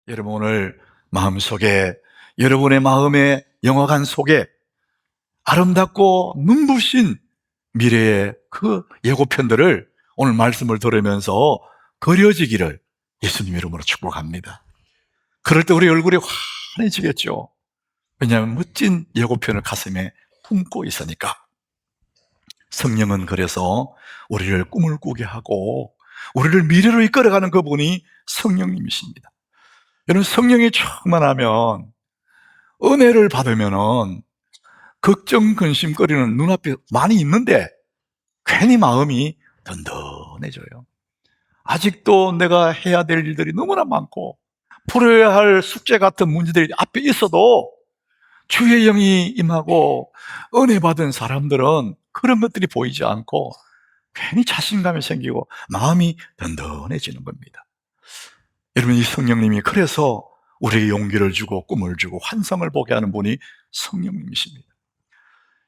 여러분 오늘 마음속에 여러분의 마음의 영화관 속에 아름답고 눈부신 미래의 그 예고편들을 오늘 말씀을 들으면서 그려지기를 예수님 이름으로 축복합니다. 그럴 때 우리 얼굴이 환해지겠죠. 왜냐하면 멋진 예고편을 가슴에 품고 있으니까. 성령은 그래서 우리를 꿈을 꾸게 하고 우리를 미래로 이끌어가는 그분이 성령님이십니다. 여러분 성령이 충만하면 은혜를 받으면은 걱정 근심거리는 눈앞에 많이 있는데 괜히 마음이 든든해져요. 아직도 내가 해야 될 일들이 너무나 많고 풀어야 할 숙제 같은 문제들이 앞에 있어도 주의 영이 임하고 은혜 받은 사람들은 그런 것들이 보이지 않고 괜히 자신감이 생기고 마음이 든든해지는 겁니다. 여러분 이 성령님이 그래서 우리에게 용기를 주고 꿈을 주고 환상을 보게 하는 분이 성령님이십니다.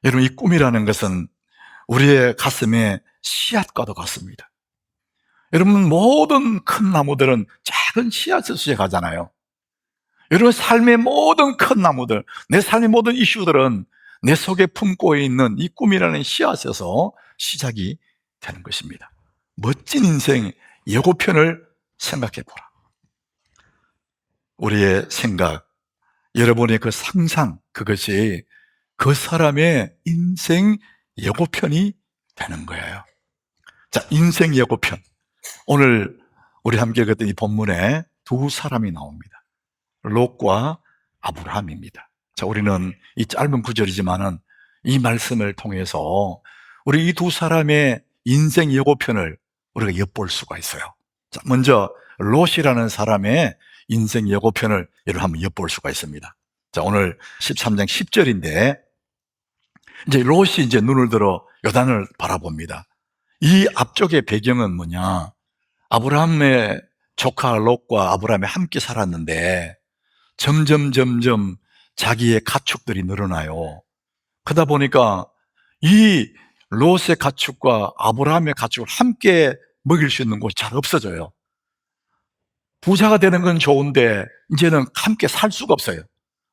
여러분 이 꿈이라는 것은 우리의 가슴에 씨앗과도 같습니다. 여러분 모든 큰 나무들은 작은 씨앗을 시작하잖아요. 여러분 삶의 모든 큰 나무들, 내 삶의 모든 이슈들은 내 속에 품고 있는 이 꿈이라는 씨앗에서 시작이 되는 것입니다. 멋진 인생 예고편을 생각해 보라. 우리의 생각, 여러분의 그 상상, 그것이 그 사람의 인생 예고편이 되는 거예요. 자, 인생 예고편. 오늘 우리 함께 읽었던 이 본문에 두 사람이 나옵니다. 롯과 아브라함입니다. 자, 우리는 이 짧은 구절이지만은 이 말씀을 통해서 우리 이 두 사람의 인생 예고편을 우리가 엿볼 수가 있어요. 자, 먼저 롯이라는 사람의 인생 예고편을 여러분 한번 엿볼 수가 있습니다. 자, 오늘 13장 10절인데 이제 롯이 이제 눈을 들어 요단을 바라봅니다. 이 앞쪽의 배경은 뭐냐? 아브라함의 조카 롯과 아브라함이 함께 살았는데 점점 자기의 가축들이 늘어나요. 그러다 보니까 이 롯의 가축과 아브라함의 가축을 함께 먹일 수 있는 곳이 잘 없어져요. 부자가 되는 건 좋은데 이제는 함께 살 수가 없어요.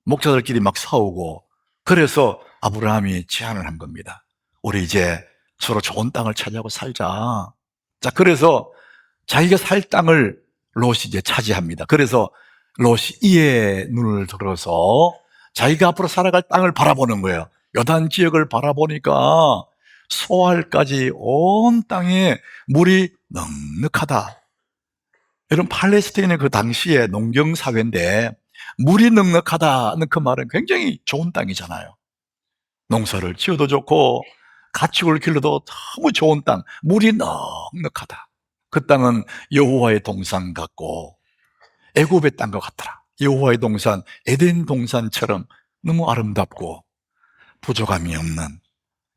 목자들끼리 막 싸우고. 그래서 아브라함이 제안을 한 겁니다. 우리 이제 서로 좋은 땅을 차지하고 살자. 자, 그래서 자기가 살 땅을 롯이 이제 차지합니다. 그래서 롯이 이에 눈을 들어서 자기가 앞으로 살아갈 땅을 바라보는 거예요. 요단 지역을 바라보니까 소알까지 온 땅에 물이 넉넉하다. 여러분 팔레스타인의 그 당시에 농경사회인데 물이 넉넉하다는 그 말은 굉장히 좋은 땅이잖아요. 농사를 지어도 좋고 가축을 길러도 너무 좋은 땅, 물이 넉넉하다. 그 땅은 여호와의 동산 같고 애굽의 땅과 같더라. 여호와의 동산, 에덴 동산처럼 너무 아름답고 부족함이 없는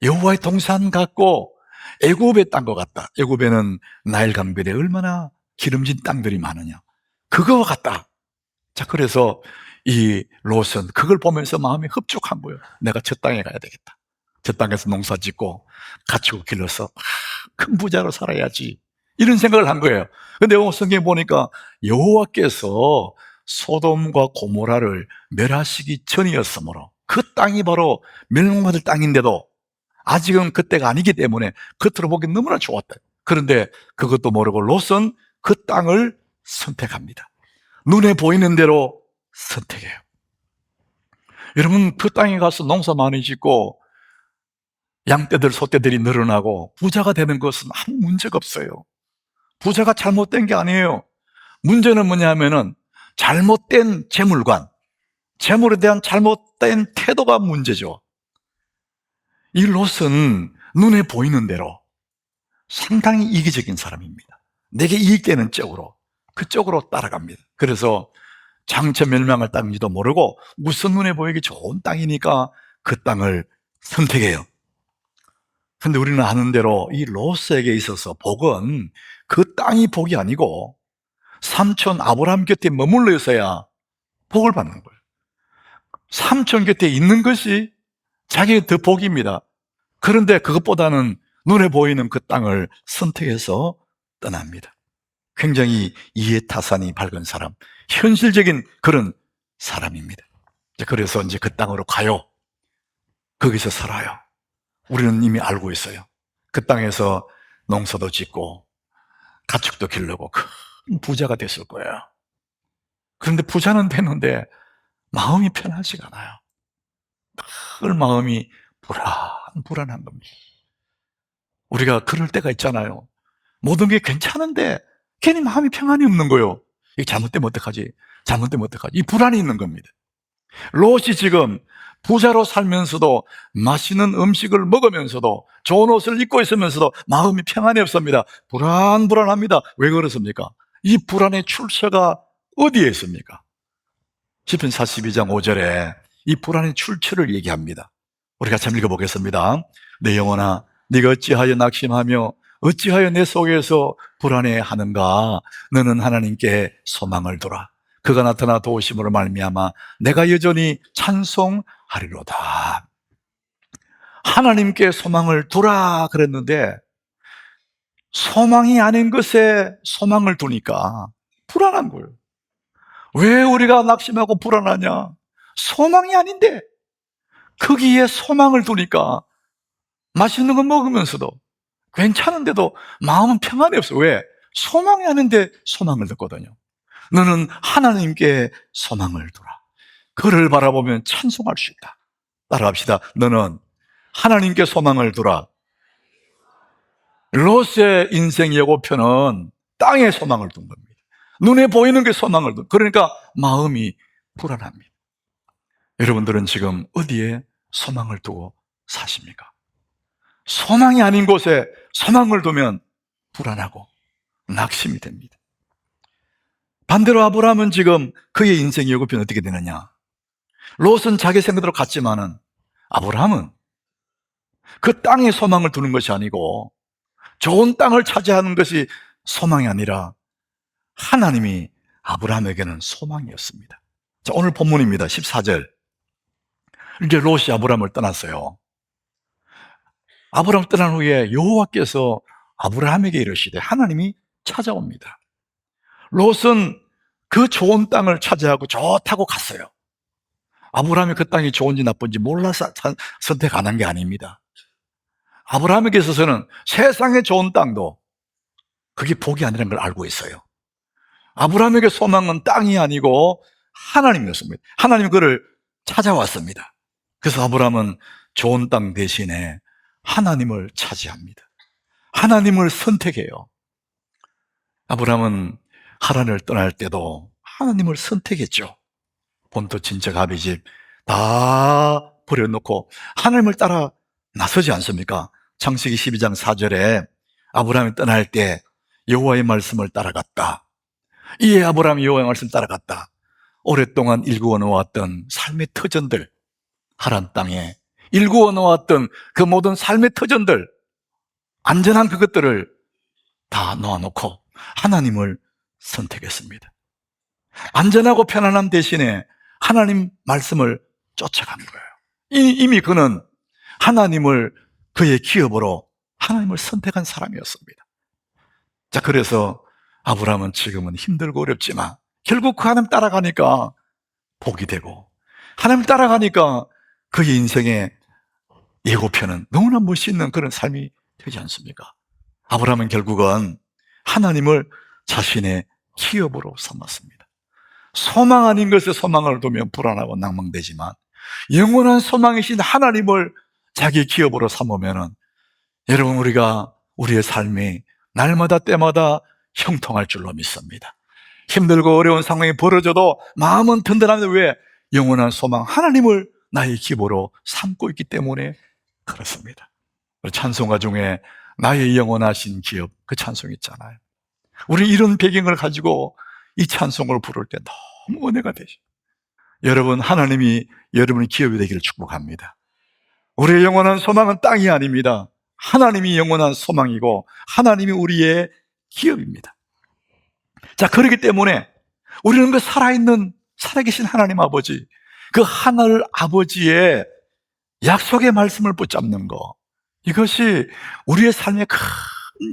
여호와의 동산 같고 애굽의 땅과 같다. 애굽에는 나일 강변에 얼마나 기름진 땅들이 많으냐. 그거와 같다. 자, 그래서 이 롯은 그걸 보면서 마음이 흡족한 거예요. 내가 저 땅에 가야 되겠다. 저 땅에서 농사 짓고 가축을 길러서 큰 부자로 살아야지. 이런 생각을 한 거예요. 근데 성경에 보니까 여호와께서 소돔과 고모라를 멸하시기 전이었으므로 그 땅이 바로 멸망받을 땅인데도 아직은 그때가 아니기 때문에 겉으로 보기 너무나 좋았다. 그런데 그것도 모르고 롯은 그 땅을 선택합니다. 눈에 보이는 대로 선택해요. 여러분 그 땅에 가서 농사 많이 짓고 양떼들 소떼들이 늘어나고 부자가 되는 것은 아무 문제가 없어요. 부자가 잘못된 게 아니에요. 문제는 뭐냐면은 잘못된 재물관, 재물에 대한 잘못된 태도가 문제죠. 이 롯은 눈에 보이는 대로 상당히 이기적인 사람입니다. 내게 이익되는 쪽으로, 그쪽으로 따라갑니다. 그래서 장차 멸망할 땅인지도 모르고 우선 눈에 보이기 좋은 땅이니까 그 땅을 선택해요. 근데 우리는 아는 대로 이 롯에게 있어서 복은 그 땅이 복이 아니고 삼촌 아브라함 곁에 머물러 있어야 복을 받는 거예요. 삼촌 곁에 있는 것이 자기의 더 복입니다. 그런데 그것보다는 눈에 보이는 그 땅을 선택해서 떠납니다. 굉장히 이해타산이 밝은 사람, 현실적인 그런 사람입니다. 그래서 이제 그 땅으로 가요. 거기서 살아요. 우리는 이미 알고 있어요. 그 땅에서 농사도 짓고 가축도 기르고 큰 부자가 됐을 거예요. 그런데 부자는 됐는데 마음이 편하지가 않아요. 늘 마음이 불안한 겁니다. 우리가 그럴 때가 있잖아요. 모든 게 괜찮은데 괜히 마음이 평안이 없는 거예요. 이게 잘못되면 어떡하지? 잘못되면 어떡하지? 이 불안이 있는 겁니다. 롯이 지금 부자로 살면서도 맛있는 음식을 먹으면서도 좋은 옷을 입고 있으면서도 마음이 평안이 없습니다. 불안합니다. 왜 그렇습니까? 이 불안의 출처가 어디에 있습니까? 시편 42장 5절에 이 불안의 출처를 얘기합니다. 우리 같이 한번 읽어보겠습니다. 내 영혼아, 네가 어찌하여 낙심하며 어찌하여 내 속에서 불안해하는가? 너는 하나님께 소망을 두라. 그가 나타나 도우심으로 말미암아 내가 여전히 찬송하리로다. 하나님께 소망을 두라 그랬는데 소망이 아닌 것에 소망을 두니까 불안한 거예요. 왜 우리가 낙심하고 불안하냐? 소망이 아닌데 거기에 소망을 두니까 맛있는 거 먹으면서도 괜찮은데도 마음은 평안이 없어요. 왜? 소망이 아닌데 소망을 뒀거든요. 너는 하나님께 소망을 두라. 그를 바라보면 찬송할 수 있다. 따라합시다. 너는 하나님께 소망을 두라. 롯의 인생 예고편은 땅에 소망을 둔 겁니다. 눈에 보이는 게 소망을 둔. 그러니까 마음이 불안합니다. 여러분들은 지금 어디에 소망을 두고 사십니까? 소망이 아닌 곳에 소망을 두면 불안하고 낙심이 됩니다. 반대로 아브라함은 지금 그의 인생 예고편이 어떻게 되느냐? 롯은 자기 생각대로 갔지만은 아브라함은 그 땅에 소망을 두는 것이 아니고 좋은 땅을 차지하는 것이 소망이 아니라 하나님이 아브라함에게는 소망이었습니다. 자, 오늘 본문입니다. 14절. 이제 롯이 아브라함을 떠났어요. 아브라함을 떠난 후에 여호와께서 아브라함에게 이르시되 하나님이 찾아옵니다. 롯은 그 좋은 땅을 차지하고 좋다고 갔어요. 아브라함이 그 땅이 좋은지 나쁜지 몰라서 선택 안 한 게 아닙니다. 아브라함에게 있어서는 세상의 좋은 땅도 그게 복이 아니라는 걸 알고 있어요. 아브라함에게 소망은 땅이 아니고 하나님이었습니다. 하나님이 그를 찾아왔습니다. 그래서 아브라함은 좋은 땅 대신에 하나님을 차지합니다. 하나님을 선택해요. 아브라함은 하란을 떠날 때도 하나님을 선택했죠. 본토 친척 아비집 다 버려놓고 하나님을 따라 나서지 않습니까? 창세기 12장 4절에 아브라함이 떠날 때 여호와의 말씀을 따라갔다. 이에 아브라함이 여호와의 말씀을 따라갔다. 오랫동안 일구어 놓았던 삶의 터전들, 하란 땅에 일구어 놓았던 그 모든 삶의 터전들, 안전한 그것들을 다 놓아놓고 하나님을 선택했습니다. 안전하고 편안함 대신에 하나님 말씀을 쫓아간 거예요. 이미 그는 하나님을 그의 기업으로 하나님을 선택한 사람이었습니다. 자, 그래서 아브라함은 지금은 힘들고 어렵지만 결국 그 하나님 따라가니까 복이 되고 하나님 따라가니까 그의 인생의 예고편은 너무나 멋있는 그런 삶이 되지 않습니까? 아브라함은 결국은 하나님을 자신의 기업으로 삼았습니다. 소망 아닌 것에 소망을 두면 불안하고 낭망되지만 영원한 소망이신 하나님을 자기 기업으로 삼으면은 여러분 우리가 우리의 삶이 날마다 때마다 형통할 줄로 믿습니다. 힘들고 어려운 상황이 벌어져도 마음은 든든한데 왜? 영원한 소망 하나님을 나의 기업으로 삼고 있기 때문에 그렇습니다. 찬송가 중에 나의 영원하신 기업 그 찬송 있잖아요. 우리 이런 배경을 가지고 이 찬송을 부를 때 너무 은혜가 되죠. 여러분 하나님이 여러분의 기업이 되기를 축복합니다. 우리의 영원한 소망은 땅이 아닙니다. 하나님이 영원한 소망이고 하나님이 우리의 기업입니다. 자, 그렇기 때문에 우리는 그 살아있는 살아계신 하나님 아버지, 그 하늘 아버지의 약속의 말씀을 붙잡는 거, 이것이 우리의 삶의 큰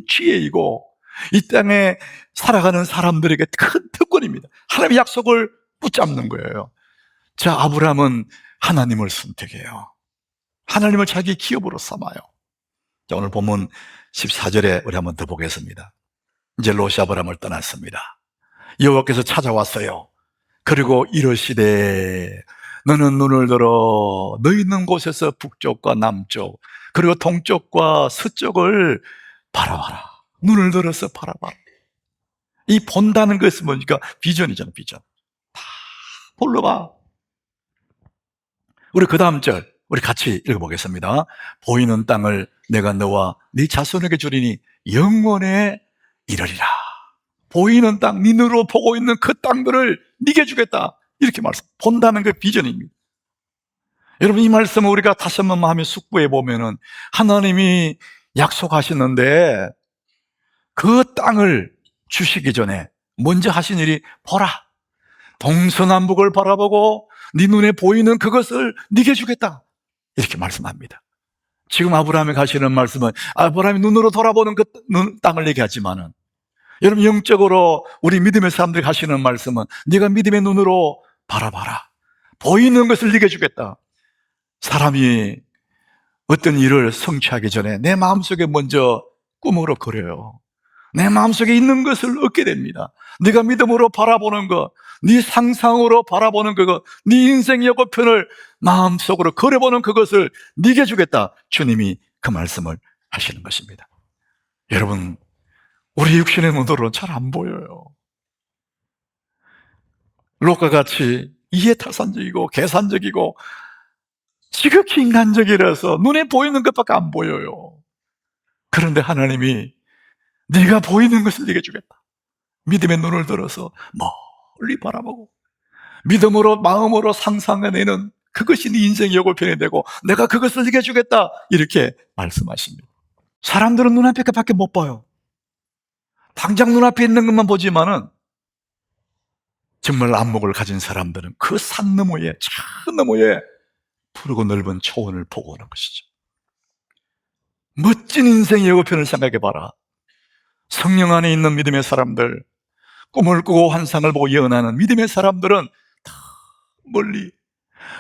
지혜이고 이 땅에 살아가는 사람들에게 큰 특권입니다. 하나님의 약속을 붙잡는 거예요. 자, 아브라함은 하나님을 선택해요. 하나님을 자기 기업으로 삼아요. 자, 오늘 본문 14절에 우리 한번 더 보겠습니다. 이제 롯이 아브라함을 떠났습니다. 여호와께서 찾아왔어요. 그리고 이르시되 너는 눈을 들어 너 있는 곳에서 북쪽과 남쪽 그리고 동쪽과 서쪽을 바라봐라. 눈을 들어서 바라봐라. 이 본다는 것은 뭐니까 비전이잖아, 비전. 다 볼러봐. 우리 그 다음 절 우리 같이 읽어보겠습니다. 보이는 땅을 내가 너와 네 자손에게 주리니 영원에 이르리라. 보이는 땅, 네 눈으로 보고 있는 그 땅들을 네게 주겠다. 이렇게 말씀. 본다는 그 비전입니다. 여러분, 이 말씀을 우리가 다시 한번 마음에 숙고해 보면은 하나님이 약속하시는데 그 땅을 주시기 전에 먼저 하신 일이 보라. 동서남북을 바라보고 네 눈에 보이는 그것을 네게 주겠다. 이렇게 말씀합니다. 지금 아브라함이 가시는 말씀은 아브라함이 눈으로 돌아보는 그 땅을 얘기하지만은 여러분, 영적으로 우리 믿음의 사람들이 하시는 말씀은 네가 믿음의 눈으로 바라봐라. 보이는 것을 네게 주겠다. 사람이 어떤 일을 성취하기 전에 내 마음속에 먼저 꿈으로 그려요. 내 마음속에 있는 것을 얻게 됩니다. 네가 믿음으로 바라보는 것, 네 상상으로 바라보는 그것, 네 인생 예고편을 마음속으로 그려보는 그것을 네게 주겠다. 주님이 그 말씀을 하시는 것입니다. 여러분, 우리 육신의 눈으로는 잘 안 보여요. 롯과 같이 이해탈산적이고 계산적이고 지극히 인간적이라서 눈에 보이는 것밖에 안 보여요. 그런데 하나님이 네가 보이는 것을 네게 주겠다. 믿음의 눈을 들어서 멀리 바라보고 믿음으로 마음으로 상상해내는 그것이 네 인생의 예고편이 되고 내가 그것을 네게 주겠다. 이렇게 말씀하십니다. 사람들은 눈앞에 것밖에 못 봐요. 당장 눈앞에 있는 것만 보지만은 정말 안목을 가진 사람들은 그 산 너머에, 저 너머에 푸르고 넓은 초원을 보고 오는 것이죠. 멋진 인생의 예고편을 생각해봐라. 성령 안에 있는 믿음의 사람들, 꿈을 꾸고 환상을 보고 예언하는 믿음의 사람들은 다 멀리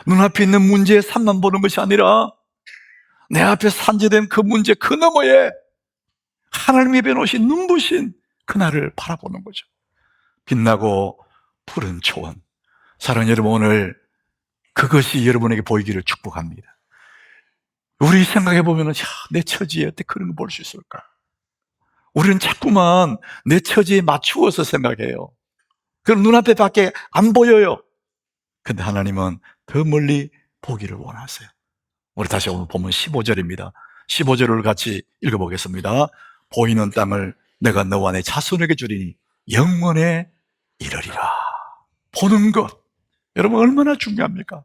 눈앞에 있는 문제의 산만 보는 것이 아니라 내 앞에 산재된 그 문제 그 너머에 하나님이 입혀놓으신 눈부신 그날을 바라보는 거죠. 빛나고 푸른 초원. 사랑하는 여러분, 오늘 그것이 여러분에게 보이기를 축복합니다. 우리 생각해보면 내 처지에 어떻게 그런 걸 볼 수 있을까? 우리는 자꾸만 내 처지에 맞추어서 생각해요. 그럼 눈앞에 밖에 안 보여요. 근데 하나님은 더 멀리 보기를 원하세요. 우리 다시 오늘 보면 15절입니다. 15절을 같이 읽어보겠습니다. 보이는 땅을 내가 너와 내 자손에게 주리니 영원에 이르리라. 보는 것. 여러분, 얼마나 중요합니까?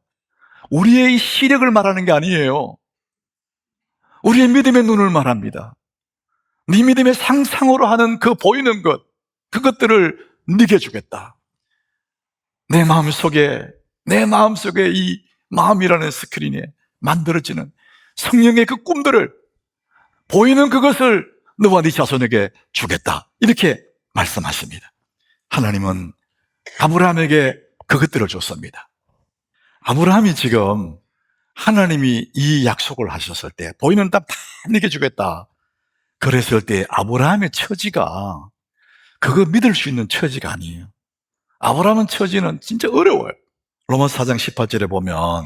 우리의 이 시력을 말하는 게 아니에요. 우리의 믿음의 눈을 말합니다. 네 믿음의 상상으로 하는 그 보이는 것, 그것들을 네게 주겠다. 내 마음속에 이 마음이라는 스크린에 만들어지는 성령의 그 꿈들을, 보이는 그것을 너와 네 자손에게 주겠다. 이렇게 말씀하십니다. 하나님은 아브라함에게 그것들을 줬습니다. 아브라함이 지금 하나님이 이 약속을 하셨을 때 보이는 땅 다 네게 주겠다. 그랬을 때 아브라함의 처지가 그거 믿을 수 있는 처지가 아니에요. 아브라함의 처지는 진짜 어려워요. 로마서 4장 18절에 보면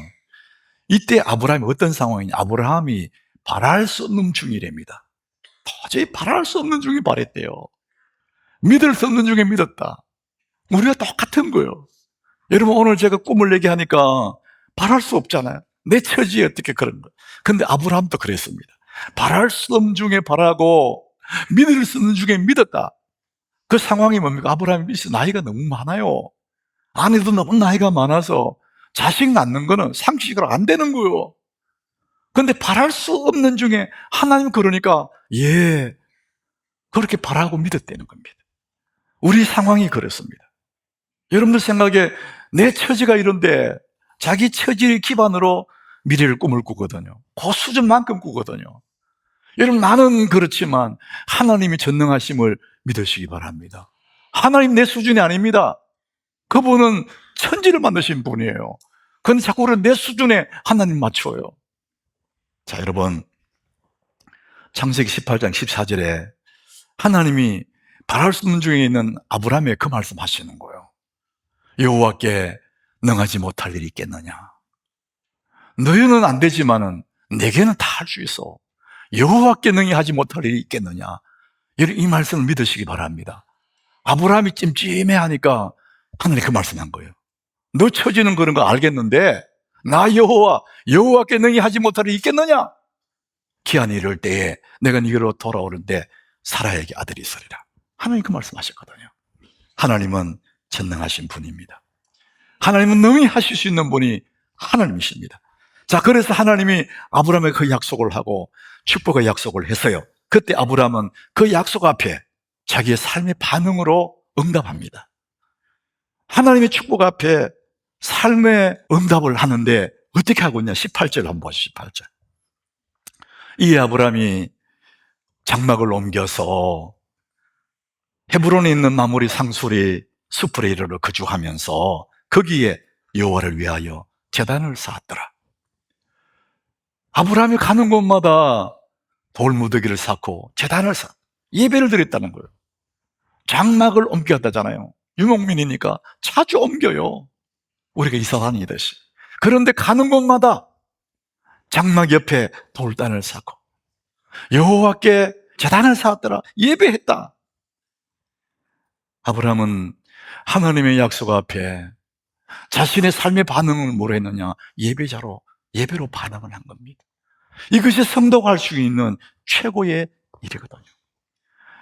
이때 아브라함이 어떤 상황이냐. 아브라함이 바랄 수 없는 중이랍니다. 도저히 바랄 수 없는 중에 바랬대요. 믿을 수 없는 중에 믿었다. 우리가 똑같은 거예요. 여러분, 오늘 제가 꿈을 얘기하니까 바랄 수 없잖아요. 내 처지에 어떻게 그런 거예요. 근데 아브라함도 그랬습니다. 바랄 수 없는 중에 바라고 믿을 수 없는 중에 믿었다. 그 상황이 뭡니까? 아브라함이 나이가 너무 많아요. 아내도 너무 나이가 많아서 자식 낳는 거는 상식으로 안 되는 거예요. 근데 바랄 수 없는 중에 하나님 그러니까 그렇게 바라고 믿었다는 겁니다. 우리 상황이 그렇습니다. 여러분들 생각에 내 처지가 이런데 자기 처지를 기반으로 미래를 꿈을 꾸거든요. 그 수준만큼 꾸거든요. 여러분, 나는 그렇지만 하나님이 전능하심을 믿으시기 바랍니다. 하나님 내 수준이 아닙니다. 그분은 천지를 만드신 분이에요. 그런데 자꾸 우리는 내 수준에 하나님 맞춰요. 자, 여러분, 창세기 18장 14절에 하나님이 바랄 수 없는 중에 있는 아브라함의 그 말씀 하시는 거예요. 여호와께 능하지 못할 일이 있겠느냐. 너희는 안 되지만은 내게는 다 할 수 있어. 여호와께 능히 하지 못할 일이 있겠느냐. 이 말씀을 믿으시기 바랍니다. 아브라함이 찜찜해하니까 하나님이 그 말씀한 거예요. 너 처지는 그런 거 알겠는데 나 여호와께 능히 하지 못할 일이 있겠느냐. 기한이 이럴 때에 내가 네게로 돌아오는데 사라에게 아들이 있으리라. 하나님 그 말씀하셨거든요. 하나님은 전능하신 분입니다. 하나님은 능히 하실 수 있는 분이 하나님이십니다. 자, 그래서 하나님이 아브라함에게 그 약속을 하고 축복의 약속을 했어요. 그때 아브라함은 그 약속 앞에 자기의 삶의 반응으로 응답합니다. 하나님의 축복 앞에 삶의 응답을 하는데 어떻게 하고 있냐? 18절 한번 보시죠. 18절. 이 아브라함이 장막을 옮겨서 헤브론에 있는 마므리 상수리 숲에 이르러 거주하면서 거기에 여호와를 위하여 제단을 쌓았더라. 아브라함이 가는 곳마다 돌무더기를 쌓고 제단을 쌓고 예배를 드렸다는 거예요. 장막을 옮겼다잖아요. 유목민이니까 자주 옮겨요. 우리가 이사 다니듯이. 그런데 가는 곳마다 장막 옆에 돌단을 쌓고 여호와께 제단을 쌓았더라. 예배했다. 아브라함은 하나님의 약속 앞에 자신의 삶의 반응을 뭐로 했느냐? 예배로 반응을 한 겁니다. 이것이 성도가 할 수 있는 최고의 일이거든요.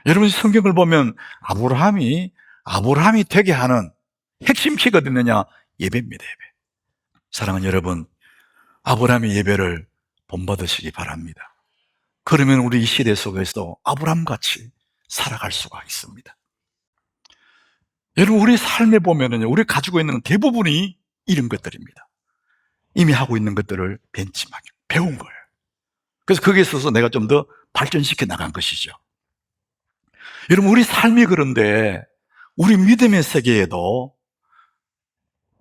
여러분, 성경을 보면 아브라함이 되게 하는 핵심 키가 어딨느냐? 예배입니다. 예배. 사랑하는 여러분, 아브라함의 예배를 본받으시기 바랍니다. 그러면 우리 이 시대 속에서도 아브라함같이 살아갈 수가 있습니다. 여러분, 우리 삶에 보면은 우리 가지고 있는 대부분이 이런 것들입니다. 이미 하고 있는 것들을 벤치마킹, 배운 거예요. 그래서 거기에 있어서 내가 좀 더 발전시켜 나간 것이죠. 여러분, 우리 삶이 그런데 우리 믿음의 세계에도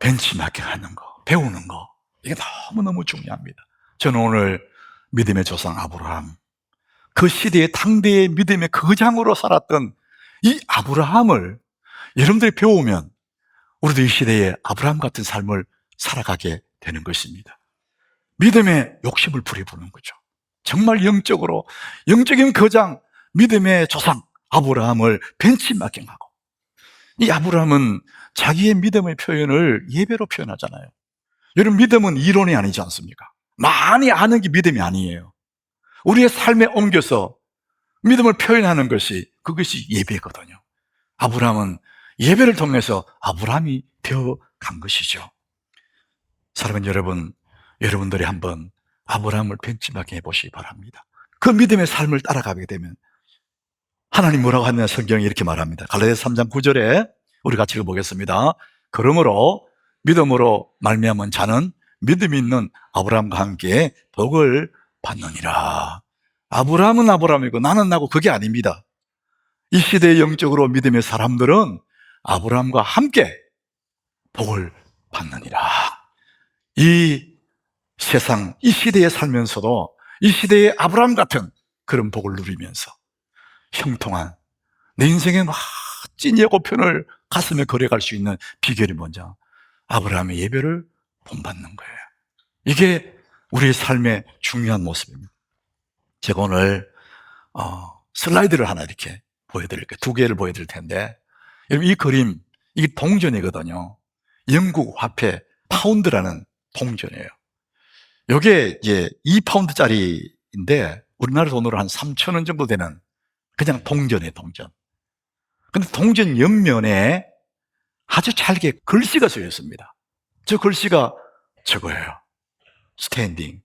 벤치마킹 하는 거, 배우는 거, 이게 너무너무 중요합니다. 저는 오늘 믿음의 조상 아브라함, 그 시대의 당대의 믿음의 거장으로 살았던 이 아브라함을 여러분들이 배우면 우리도 이 시대에 아브라함 같은 삶을 살아가게 되는 것입니다. 믿음의 욕심을 부려보는 거죠. 정말 영적인 거장, 믿음의 조상 아브라함을 벤치마킹하고, 이 아브라함은 자기의 믿음의 표현을 예배로 표현하잖아요. 여러분, 믿음은 이론이 아니지 않습니까? 많이 아는 게 믿음이 아니에요. 우리의 삶에 옮겨서 믿음을 표현하는 그것이 예배거든요. 아브라함은 예배를 통해서 아브라함이 되어간 것이죠. 사랑하는 여러분, 여러분들이 한번 아브라함을 벤치마킹 해보시기 바랍니다. 그 믿음의 삶을 따라가게 되면 하나님 뭐라고 하느냐, 성경이 이렇게 말합니다. 갈라디아서 3장 9절에 우리 같이 읽어보겠습니다. 그러므로 믿음으로 말미암은 자는 믿음이 있는 아브라함과 함께 복을 받느니라. 아브라함은 아브라함이고 나는 나고 그게 아닙니다. 이 시대의 영적으로 믿음의 사람들은 아브라함과 함께 복을 받느니라. 이 세상, 이 시대에 살면서도 이 시대의 아브라함 같은 그런 복을 누리면서 형통한 내 인생의 멋진 예고편을 가슴에 걸어갈 수 있는 비결이 뭔지, 아브라함의 예배를 본받는 거예요. 이게 우리의 삶의 중요한 모습입니다. 제가 오늘 슬라이드를 하나 이렇게 보여드릴게요. 2개를 보여드릴 텐데, 여러분, 이 그림, 이게 동전이거든요. 영국 화폐 파운드라는 동전이에요. 이게 이제 2파운드짜리인데 우리나라 돈으로 한 3,000원 정도 되는 그냥 동전이에요, 동전. 근데 동전 옆면에 아주 잘게 글씨가 쓰여 있습니다. 저 글씨가 저거예요. Standing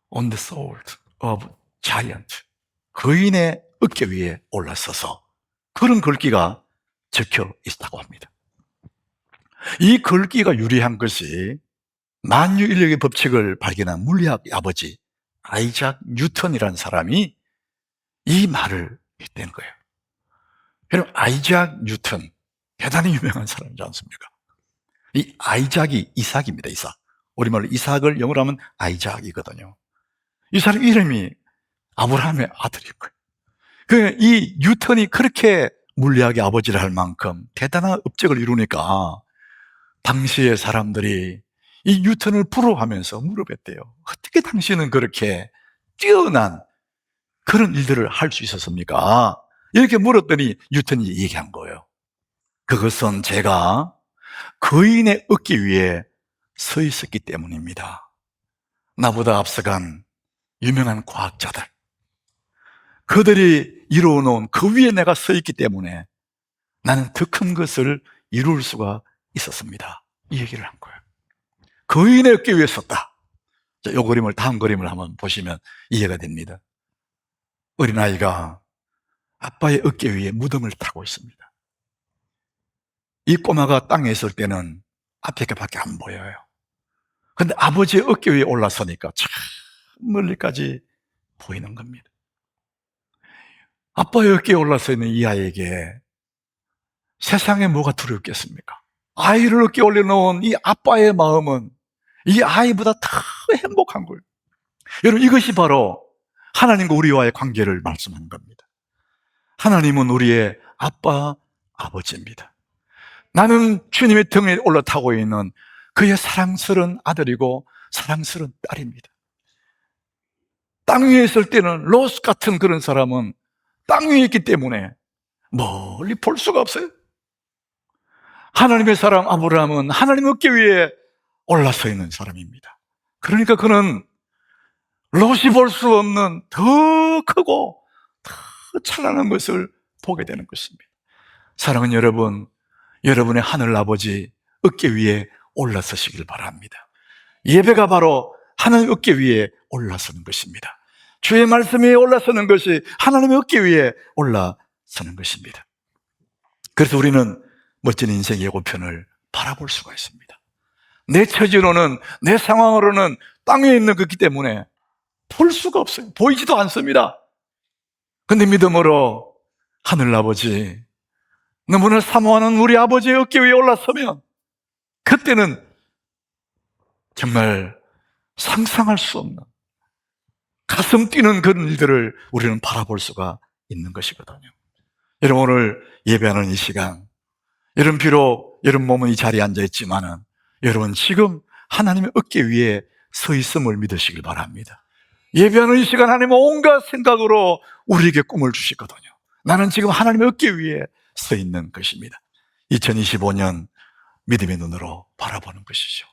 on the sword of giant. 거인의 어깨 위에 올라서서, 그런 글귀가 적혀 있다고 합니다. 이 글귀가 유래한 것이 만유인력의 법칙을 발견한 물리학 아버지 아이작 뉴턴이라는 사람이 이 말을 했다는 거예요. 여러분, 아이작 뉴턴, 대단히 유명한 사람이지 않습니까? 이 아이작이 이삭입니다, 이삭. 우리말로 이삭을 영어로 하면 아이작이거든요. 이 사람 이름이 아브라함의 아들인 거예요. 이 뉴턴이 그렇게 물리학의 아버지를 할 만큼 대단한 업적을 이루니까 당시의 사람들이 이 뉴턴을 부러워하면서 물어봤대요. 어떻게 당신은 그렇게 뛰어난 그런 일들을 할 수 있었습니까? 이렇게 물었더니 뉴턴이 얘기한 거예요. 그것은 제가 거인의 어깨 위에 서 있었기 때문입니다. 나보다 앞서간 유명한 과학자들, 그들이 이루어놓은 그 위에 내가 서 있기 때문에 나는 더 큰 것을 이룰 수가 있었습니다. 이 얘기를 한 거예요. 거인의 어깨 위에 섰다. 이 그림을, 다음 그림을 한번 보시면 이해가 됩니다. 어린아이가 아빠의 어깨 위에 무덤을 타고 있습니다. 이 꼬마가 땅에 있을 때는 앞에 밖에 안 보여요. 그런데 아버지의 어깨 위에 올라서니까 참 멀리까지 보이는 겁니다. 아빠의 어깨에 올라서 있는 이 아이에게 세상에 뭐가 두렵겠습니까? 아이를 어깨에 올려놓은 이 아빠의 마음은 이 아이보다 더 행복한 거예요. 여러분, 이것이 바로 하나님과 우리와의 관계를 말씀하는 겁니다. 하나님은 우리의 아빠, 아버지입니다. 나는 주님의 등에 올라타고 있는 그의 사랑스러운 아들이고 사랑스러운 딸입니다. 땅 위에 있을 때는 롯 같은 그런 사람은 땅 위에 있기 때문에 멀리 볼 수가 없어요. 하나님의 사람 아브라함은 하나님 어깨 위에 올라서 있는 사람입니다. 그러니까 그는 롯이 볼 수 없는 더 크고 더 찬란한 것을 보게 되는 것입니다. 사랑하는 여러분, 여러분의 하늘 아버지 어깨 위에 올라서시길 바랍니다. 예배가 바로 하나님 어깨 위에 올라서는 것입니다. 주의 말씀 위에 올라서는 것이 하나님의 어깨 위에 올라서는 것입니다. 그래서 우리는 멋진 인생 예고편을 바라볼 수가 있습니다. 내 처지로는, 내 상황으로는 땅 위에 있는 것이기 때문에 볼 수가 없어요. 보이지도 않습니다. 근데 믿음으로 하늘 아버지, 너무나 사모하는 우리 아버지의 어깨 위에 올라서면 그때는 정말 상상할 수 없는 가슴 뛰는 그런 일들을 우리는 바라볼 수가 있는 것이거든요. 여러분, 오늘 예배하는 이 시간, 여러분 비록 여러분 몸은 이 자리에 앉아 있지만은 여러분 지금 하나님의 어깨 위에 서 있음을 믿으시길 바랍니다. 예배하는 이 시간 하나님은 온갖 생각으로 우리에게 꿈을 주시거든요. 나는 지금 하나님의 어깨 위에 서 있는 것입니다. 2025년 믿음의 눈으로 바라보는 것이죠.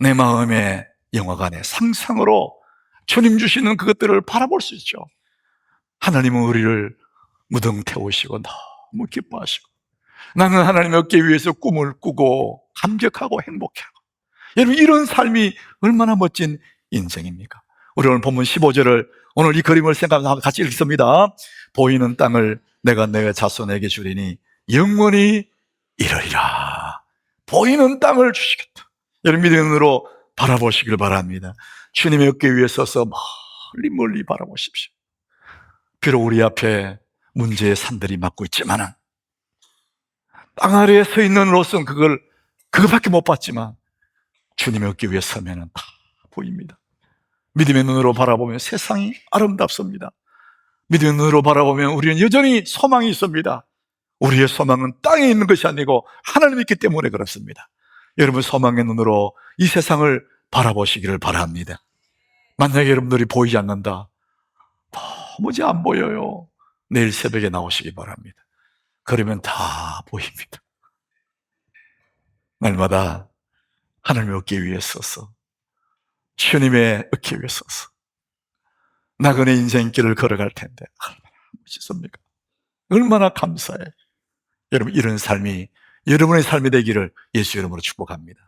내 마음의 영화관에 상상으로 주님 주시는 그것들을 바라볼 수 있죠. 하나님은 우리를 무등 태우시고 너무 기뻐하시고 나는 하나님의 어깨 위에서 꿈을 꾸고 감격하고 행복해하고, 여러분 이런 삶이 얼마나 멋진 인생입니까? 우리 오늘 본문 15절을 오늘 이 그림을 생각하면서 같이 읽습니다. 보이는 땅을 내가 내 자손에게 주리니 영원히 이르리라. 보이는 땅을 주시겠다. 여러분 믿음의 눈으로 바라보시길 바랍니다. 주님의 어깨 위에 서서 멀리 멀리 바라보십시오. 비록 우리 앞에 문제의 산들이 막고 있지만은 땅 아래에 서 있는 롯은 그거밖에 못 봤지만 주님의 어깨 위에 서면은 다 보입니다. 믿음의 눈으로 바라보면 세상이 아름답습니다. 믿음의 눈으로 바라보면 우리는 여전히 소망이 있습니다. 우리의 소망은 땅에 있는 것이 아니고 하나님 있기 때문에 그렇습니다. 여러분 소망의 눈으로 이 세상을 바라보시기를 바랍니다. 만약에 여러분들이 보이지 않는다, 도무지 안 보여요, 내일 새벽에 나오시기 바랍니다. 그러면 다 보입니다. 날마다 하나님의 어깨 위에 서서 주님의 어깨 위에 서서 나그네 인생길을 걸어갈 텐데 얼마나 멋있습니까? 얼마나 감사해. 여러분 이런 삶이 여러분의 삶이 되기를 예수 이름으로 축복합니다.